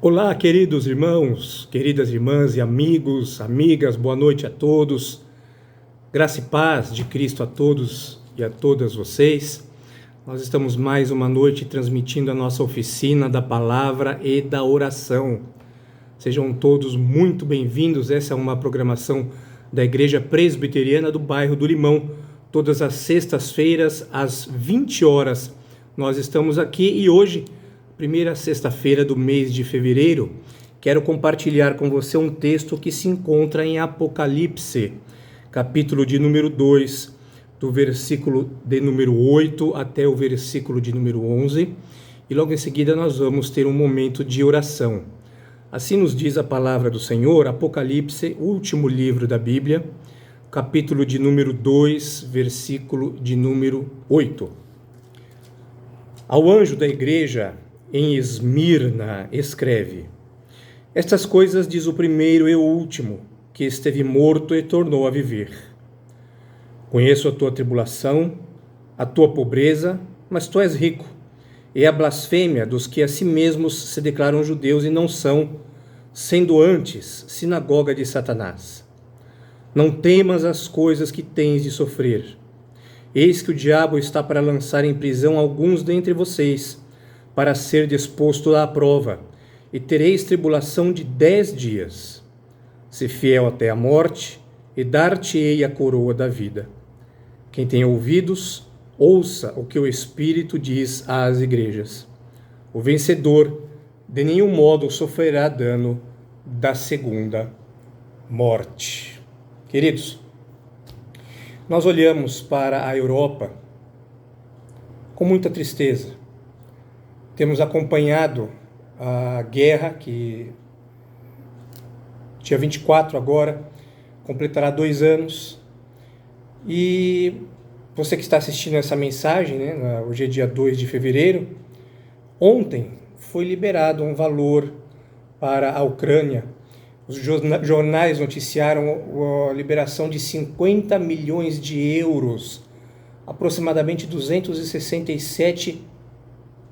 Olá, queridos irmãos, queridas irmãs e amigos, amigas, boa noite a todos. Graça e paz de Cristo a todos e a todas vocês. Nós estamos mais uma noite transmitindo a nossa oficina da palavra e da oração. Sejam todos muito bem-vindos. Essa é uma programação da Igreja Presbiteriana do bairro do Limão. Todas as sextas-feiras, às 20 horas, nós estamos aqui e hoje, primeira sexta-feira do mês de fevereiro, quero compartilhar com você um texto que se encontra em Apocalipse, capítulo de número 2, do versículo de número 8 até o versículo de número 11, e logo em seguida nós vamos ter um momento de oração. Assim nos diz a palavra do Senhor, Apocalipse, último livro da Bíblia, capítulo de número 2, versículo de número 8. Ao anjo da igreja em Esmirna escreve: Estas coisas diz o primeiro e o último, que esteve morto e tornou a viver. Conheço a tua tribulação, a tua pobreza, mas tu és rico, e a blasfêmia dos que a si mesmos se declaram judeus e não são, sendo antes sinagoga de Satanás. Não temas as coisas que tens de sofrer. Eis que o diabo está para lançar em prisão alguns dentre vocês, para ser disposto à prova, e tereis tribulação de 10 dias. Se fiel até a morte, e dar-te-ei a coroa da vida. Quem tem ouvidos, ouça o que o Espírito diz às igrejas. O vencedor, de nenhum modo sofrerá dano da segunda morte. Queridos, nós olhamos para a Europa com muita tristeza. Temos acompanhado a guerra que, dia 24 agora, completará 2 anos. E você que está assistindo essa mensagem, hoje é dia 2 de fevereiro, ontem foi liberado um valor para a Ucrânia. Os jornais noticiaram a liberação de 50 milhões de euros, aproximadamente 267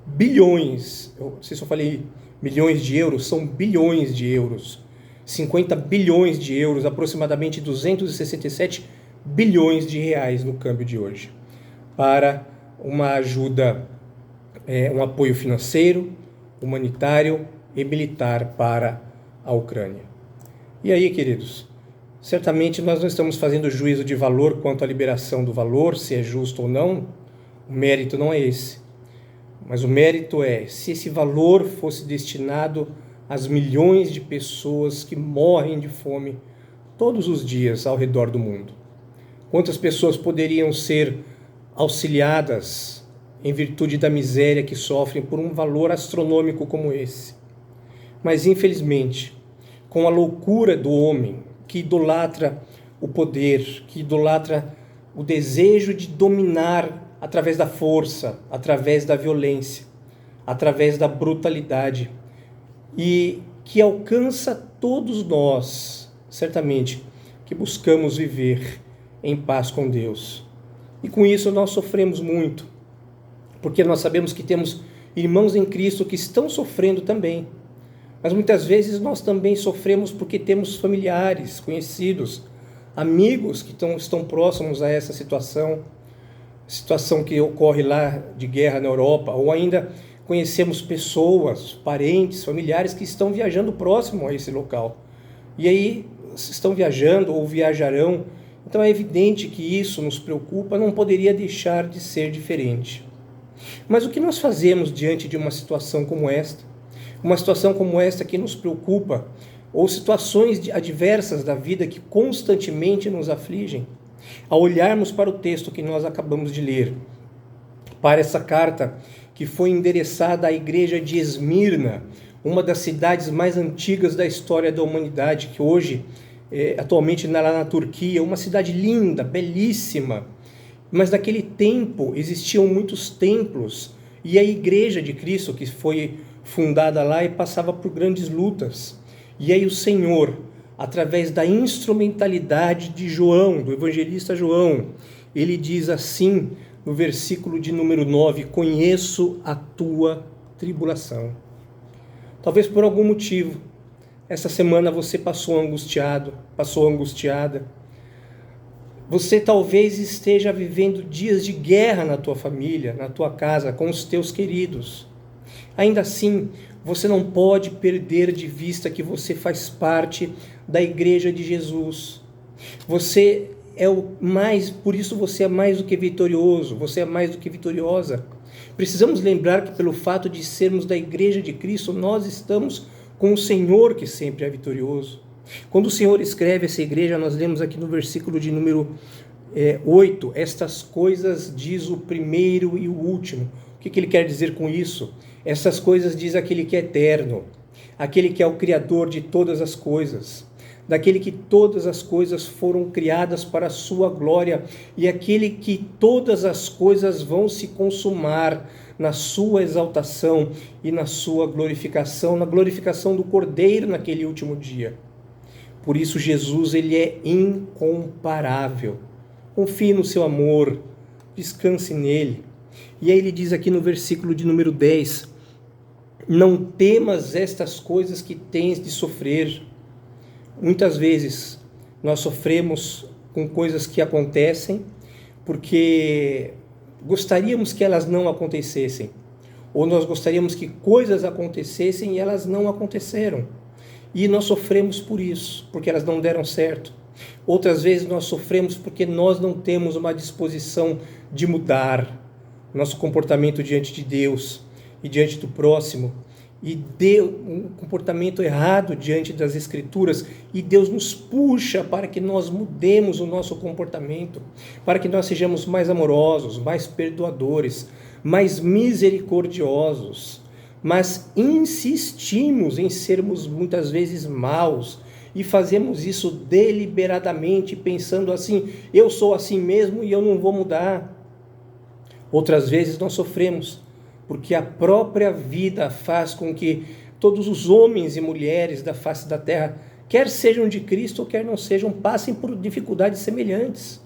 bilhões, não sei se eu falei milhões de euros, são bilhões de euros, 50 bilhões de euros, aproximadamente 267 bilhões de reais no câmbio de hoje, para uma ajuda, um apoio financeiro, humanitário e militar para a Ucrânia. E aí, queridos, certamente nós não estamos fazendo juízo de valor quanto à liberação do valor, se é justo ou não, o mérito não é esse. Mas o mérito é, se esse valor fosse destinado às milhões de pessoas que morrem de fome todos os dias ao redor do mundo. Quantas pessoas poderiam ser auxiliadas em virtude da miséria que sofrem por um valor astronômico como esse? Mas, infelizmente, com a loucura do homem que idolatra o poder, que idolatra o desejo de dominar através da força, através da violência, através da brutalidade, e que alcança todos nós, certamente, que buscamos viver em paz com Deus. E com isso nós sofremos muito, porque nós sabemos que temos irmãos em Cristo que estão sofrendo também, mas muitas vezes nós também sofremos porque temos familiares, conhecidos, amigos que estão próximos a essa situação que ocorre lá de guerra na Europa, ou ainda conhecemos pessoas, parentes, familiares que estão viajando próximo a esse local. E aí estão viajando ou viajarão. Então é evidente que isso nos preocupa, não poderia deixar de ser diferente. Mas o que nós fazemos diante de uma situação como esta? Uma situação como esta que nos preocupa, ou situações adversas da vida que constantemente nos afligem? Ao olharmos para o texto que nós acabamos de ler, para essa carta que foi endereçada à igreja de Esmirna, uma das cidades mais antigas da história da humanidade, que hoje, atualmente lá na Turquia, uma cidade linda, belíssima, mas naquele tempo existiam muitos templos, e a igreja de Cristo, que foi fundada lá, e passava por grandes lutas. E aí o Senhor, através da instrumentalidade de João, do evangelista João, ele diz assim, no versículo de número 9, conheço a tua tribulação. Talvez por algum motivo. Essa semana você passou angustiado, passou angustiada. Você talvez esteja vivendo dias de guerra na tua família, na tua casa, com os teus queridos. Ainda assim, você não pode perder de vista que você faz parte da Igreja de Jesus. Por isso você é mais do que vitorioso, você é mais do que vitoriosa. Precisamos lembrar que pelo fato de sermos da Igreja de Cristo, nós estamos com o Senhor que sempre é vitorioso. Quando o Senhor escreve essa igreja, nós lemos aqui no versículo de número 8, estas coisas diz o primeiro e o último. O que ele quer dizer com isso? Essas coisas diz aquele que é eterno, aquele que é o Criador de todas as coisas, daquele que todas as coisas foram criadas para a sua glória e aquele que todas as coisas vão se consumar na sua exaltação e na sua glorificação, na glorificação do Cordeiro naquele último dia. Por isso Jesus, ele é incomparável. Confie no seu amor, descanse nele. E aí ele diz aqui no versículo de número 10, não temas estas coisas que tens de sofrer. Muitas vezes nós sofremos com coisas que acontecem porque gostaríamos que elas não acontecessem, ou nós gostaríamos que coisas acontecessem e elas não aconteceram. E nós sofremos por isso, porque elas não deram certo. Outras vezes nós sofremos porque nós não temos uma disposição de mudar nosso comportamento diante de Deus e diante do próximo, e deu um comportamento errado diante das Escrituras, e Deus nos puxa para que nós mudemos o nosso comportamento, para que nós sejamos mais amorosos, mais perdoadores, mais misericordiosos, mas insistimos em sermos muitas vezes maus, e fazemos isso deliberadamente, pensando assim, eu sou assim mesmo e eu não vou mudar. Outras vezes nós sofremos, porque a própria vida faz com que todos os homens e mulheres da face da terra, quer sejam de Cristo ou quer não sejam, passem por dificuldades semelhantes.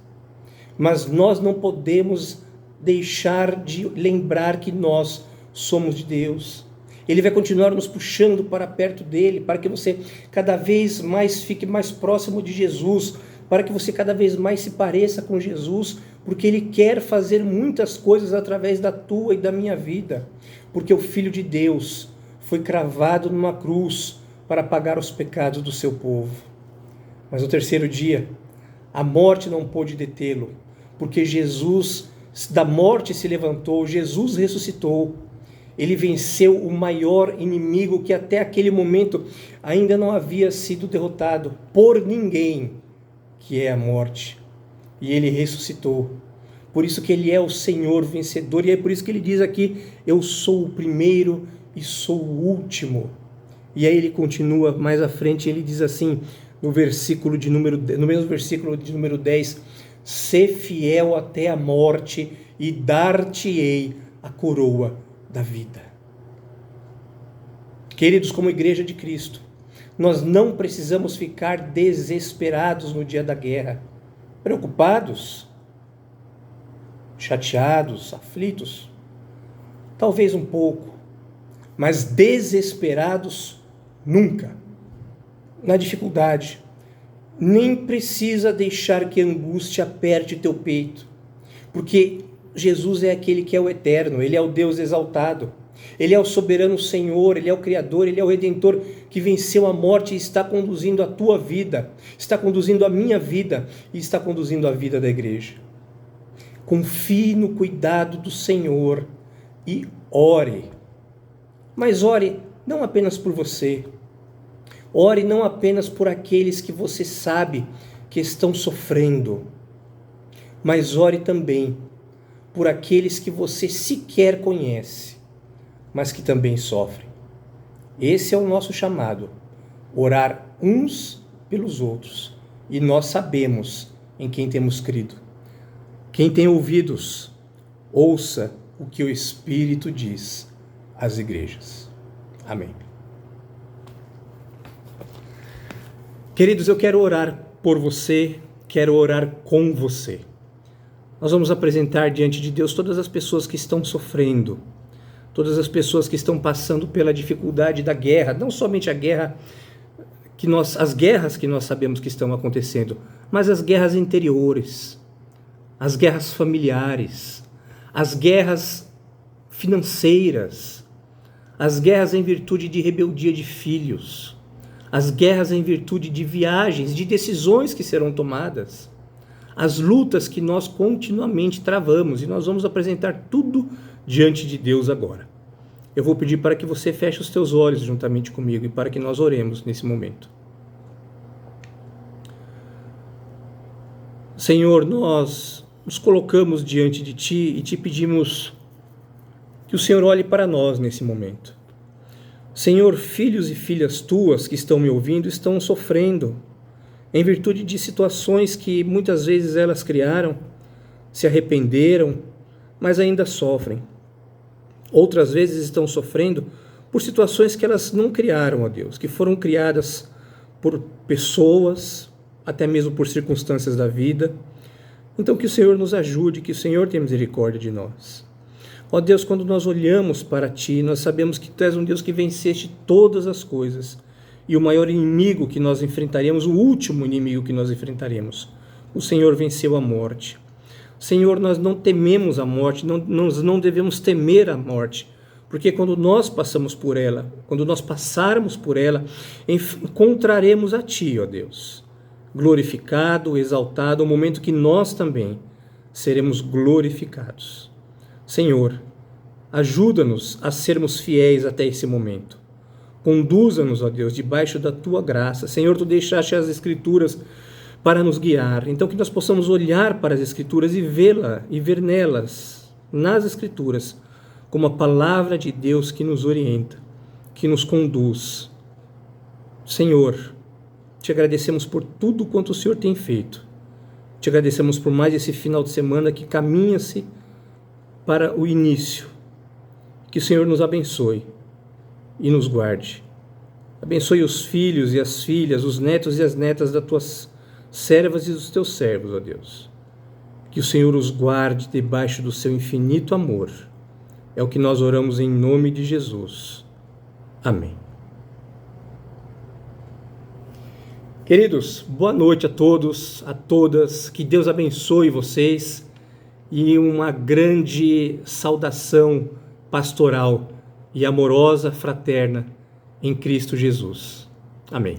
Mas nós não podemos deixar de lembrar que nós somos de Deus. Ele vai continuar nos puxando para perto dele, para que você cada vez mais fique mais próximo de Jesus, para que você cada vez mais se pareça com Jesus, porque ele quer fazer muitas coisas através da tua e da minha vida, porque o Filho de Deus foi cravado numa cruz para pagar os pecados do seu povo. Mas no terceiro dia, a morte não pôde detê-lo, porque Jesus da morte se levantou, Jesus ressuscitou. Ele venceu o maior inimigo que até aquele momento ainda não havia sido derrotado por ninguém, que é a morte. E ele ressuscitou. Por isso que ele é o Senhor vencedor. E é por isso que ele diz aqui, eu sou o primeiro e sou o último. E aí ele continua mais à frente, ele diz assim, no mesmo versículo de número 10, sê fiel até a morte e dar-te-ei a coroa da vida. Queridos, como Igreja de Cristo, nós não precisamos ficar desesperados no dia da guerra, preocupados, chateados, aflitos, talvez um pouco, mas desesperados nunca. Na dificuldade, nem precisa deixar que a angústia aperte teu peito, porque Jesus é aquele que é o eterno, ele é o Deus exaltado, ele é o soberano Senhor, ele é o Criador, ele é o Redentor que venceu a morte e está conduzindo a tua vida, está conduzindo a minha vida e está conduzindo a vida da igreja. Confie no cuidado do Senhor e ore. Mas ore não apenas por você, ore não apenas por aqueles que você sabe que estão sofrendo, mas ore também por aqueles que você sequer conhece, mas que também sofrem. Esse é o nosso chamado, orar uns pelos outros, e nós sabemos em quem temos crido. Quem tem ouvidos, ouça o que o Espírito diz às igrejas. Amém. Queridos, eu quero orar por você, quero orar com você. Nós vamos apresentar diante de Deus todas as pessoas que estão sofrendo. todas as pessoas que estão passando pela dificuldade da guerra, não somente a guerra as guerras que nós sabemos que estão acontecendo, mas as guerras interiores, as guerras familiares, as guerras financeiras, as guerras em virtude de rebeldia de filhos, as guerras em virtude de viagens, de decisões que serão tomadas, as lutas que nós continuamente travamos, e nós vamos apresentar tudo diante de Deus agora. Eu vou pedir para que você feche os teus olhos juntamente comigo e para que nós oremos nesse momento. Senhor, nós nos colocamos diante de Ti e Te pedimos que o Senhor olhe para nós nesse momento. Senhor, filhos e filhas Tuas que estão me ouvindo estão sofrendo em virtude de situações que muitas vezes elas criaram, se arrependeram, mas ainda sofrem. Outras vezes estão sofrendo por situações que elas não criaram, ó Deus, que foram criadas por pessoas, até mesmo por circunstâncias da vida. Então que o Senhor nos ajude, que o Senhor tenha misericórdia de nós. Ó Deus, quando nós olhamos para Ti, nós sabemos que Tu és um Deus que venceste todas as coisas. E o maior inimigo que nós enfrentaremos, o último inimigo que nós enfrentaremos, o Senhor venceu a morte. Senhor, nós não tememos a morte, nós não devemos temer a morte, porque quando nós passamos por ela, quando nós passarmos por ela, encontraremos a Ti, ó Deus, glorificado, exaltado, o momento que nós também seremos glorificados. Senhor, ajuda-nos a sermos fiéis até esse momento. Conduza-nos, ó Deus, debaixo da Tua graça. Senhor, Tu deixaste as Escrituras para nos guiar. Então que nós possamos olhar para as Escrituras e ver nelas, nas Escrituras, como a palavra de Deus que nos orienta, que nos conduz. Senhor, Te agradecemos por tudo quanto o Senhor tem feito. Te agradecemos por mais esse final de semana que caminha-se para o início. Que o Senhor nos abençoe e nos guarde. Abençoe os filhos e as filhas, os netos e as netas das Tuas servas e dos Teus servos, ó Deus. Que o Senhor os guarde debaixo do Seu infinito amor. É o que nós oramos em nome de Jesus. Amém. Queridos, boa noite a todos, a todas. Que Deus abençoe vocês e uma grande saudação pastoral e amorosa, fraterna em Cristo Jesus. Amém.